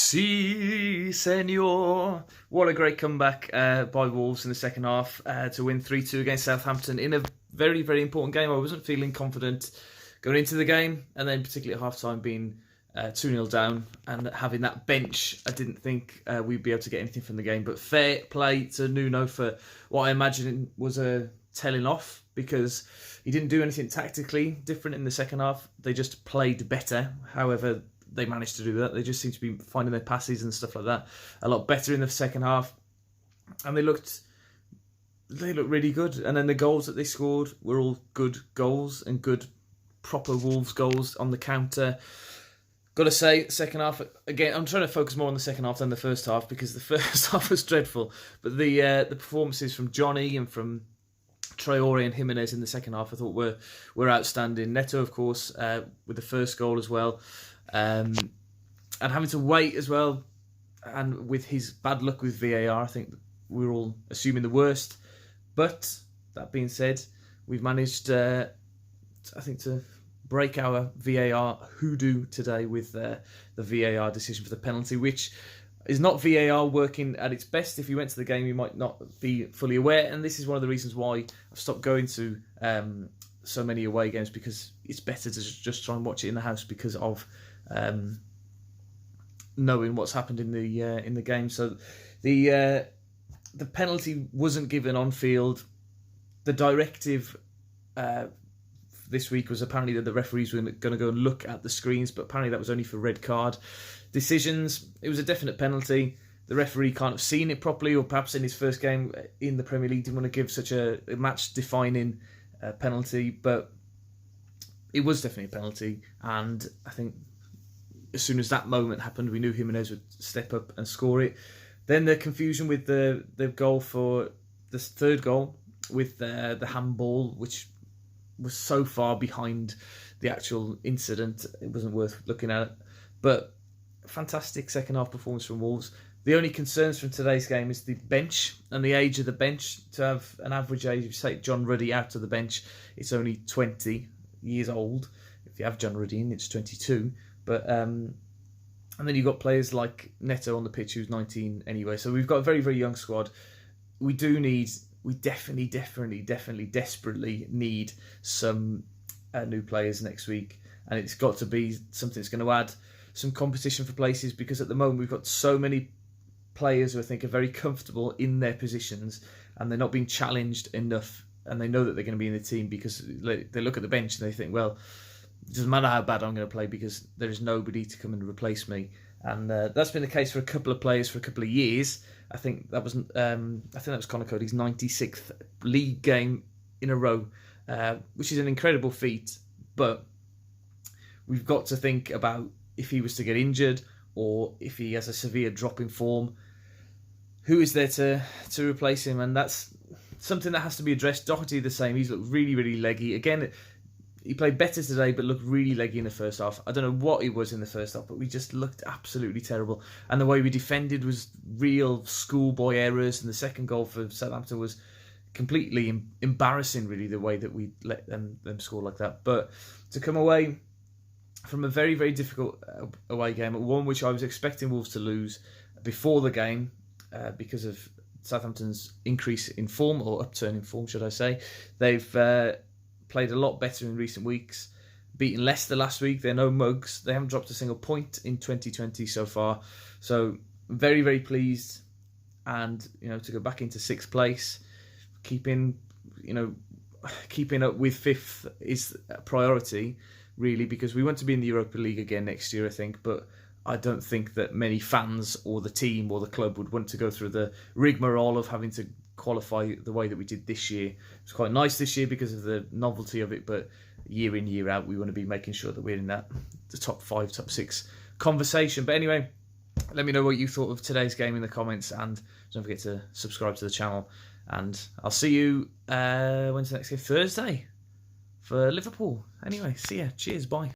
Si, senor. What a great comeback by Wolves in the second half to win 3-2 against Southampton in a very, very important game. I wasn't feeling confident going into the game, and then particularly at half-time being 2-0 down and having that bench, I didn't think we'd be able to get anything from the game. But fair play to Nuno for what I imagine was a telling off, because he didn't do anything tactically different in the second half. They just played better. However, they managed to do that. They just seem to be finding their passes and stuff like that a lot better in the second half, and they looked really good. And then the goals that they scored were all good goals and good proper Wolves goals on the counter. Got to say, second half again. I'm trying to focus more on the second half than the first half, because the first half was dreadful. But the performances from Johnny and from Traore and Jimenez in the second half, I thought were outstanding. Neto, of course, with the first goal as well. And having to wait as well, and with his bad luck with VAR, I think we're all assuming the worst. But that being said, we've managed, I think, to break our VAR hoodoo today with the VAR decision for the penalty, which is not VAR working at its best. If you went to the game, you might not be fully aware, and this is one of the reasons why I've stopped going to so many away games, because it's better to just try and watch it in the house because of knowing what's happened in the game. So the penalty wasn't given on field. The directive this week was apparently that the referees were going to go and look at the screens, but apparently that was only for red card decisions. It was a definite penalty. The referee can't have seen it properly, or perhaps in his first game in the Premier League didn't want to give such a match-defining penalty, but it was definitely a penalty. And I think as soon as that moment happened, we knew Jimenez would step up and score it. Then the confusion with the goal for the third goal with the handball, which was so far behind the actual incident, it wasn't worth looking at. But fantastic second half performance from Wolves. The only concerns from today's game is the bench and the age of the bench. To have an average age, if you take John Ruddy out of the bench, it's only 20 years old. If you have John Ruddy in, it's 22. But and then you've got players like Neto on the pitch, who's 19 anyway. So we've got a very, very young squad. We definitely, desperately need some new players next week. And it's got to be something that's going to add some competition for places, because at the moment we've got so many players who I think are very comfortable in their positions, and they're not being challenged enough, and they know that they're going to be in the team, because they look at the bench and they think, well, it doesn't matter how bad I'm going to play because there is nobody to come and replace me. And that's been the case for a couple of players for a couple of years. I think that was Conor Cody's 96th league game in a row, which is an incredible feat. But we've got to think about, if he was to get injured, or if he has a severe drop in form, who is there to replace him? And that's something that has to be addressed. Doherty the same. He's looked really, really leggy. Again, he played better today, but looked really leggy in the first half. I don't know what it was in the first half, but we just looked absolutely terrible. And the way we defended was real schoolboy errors. And the second goal for Southampton was completely embarrassing, really, the way that we let them score like that. But to come away from a very, very difficult away game, one which I was expecting Wolves to lose before the game because of Southampton's increase in form, or upturn in form, should I say. They've played a lot better in recent weeks, beaten Leicester last week. They're no mugs. They haven't dropped a single point in 2020 so far. So very, very pleased. And, to go back into sixth place, keeping up with fifth is a priority, really, because we want to be in the Europa League again next year, I think. But I don't think that many fans or the team or the club would want to go through the rigmarole of having to qualify the way that we did this year. It's quite nice this year because of the novelty of it, but year in, year out, we want to be making sure that we're in the top 5, top 6 conversation. But anyway, let me know what you thought of today's game in the comments, and don't forget to subscribe to the channel. And I'll see you when's the next game? Thursday for Liverpool. Anyway, see ya. Cheers. Bye.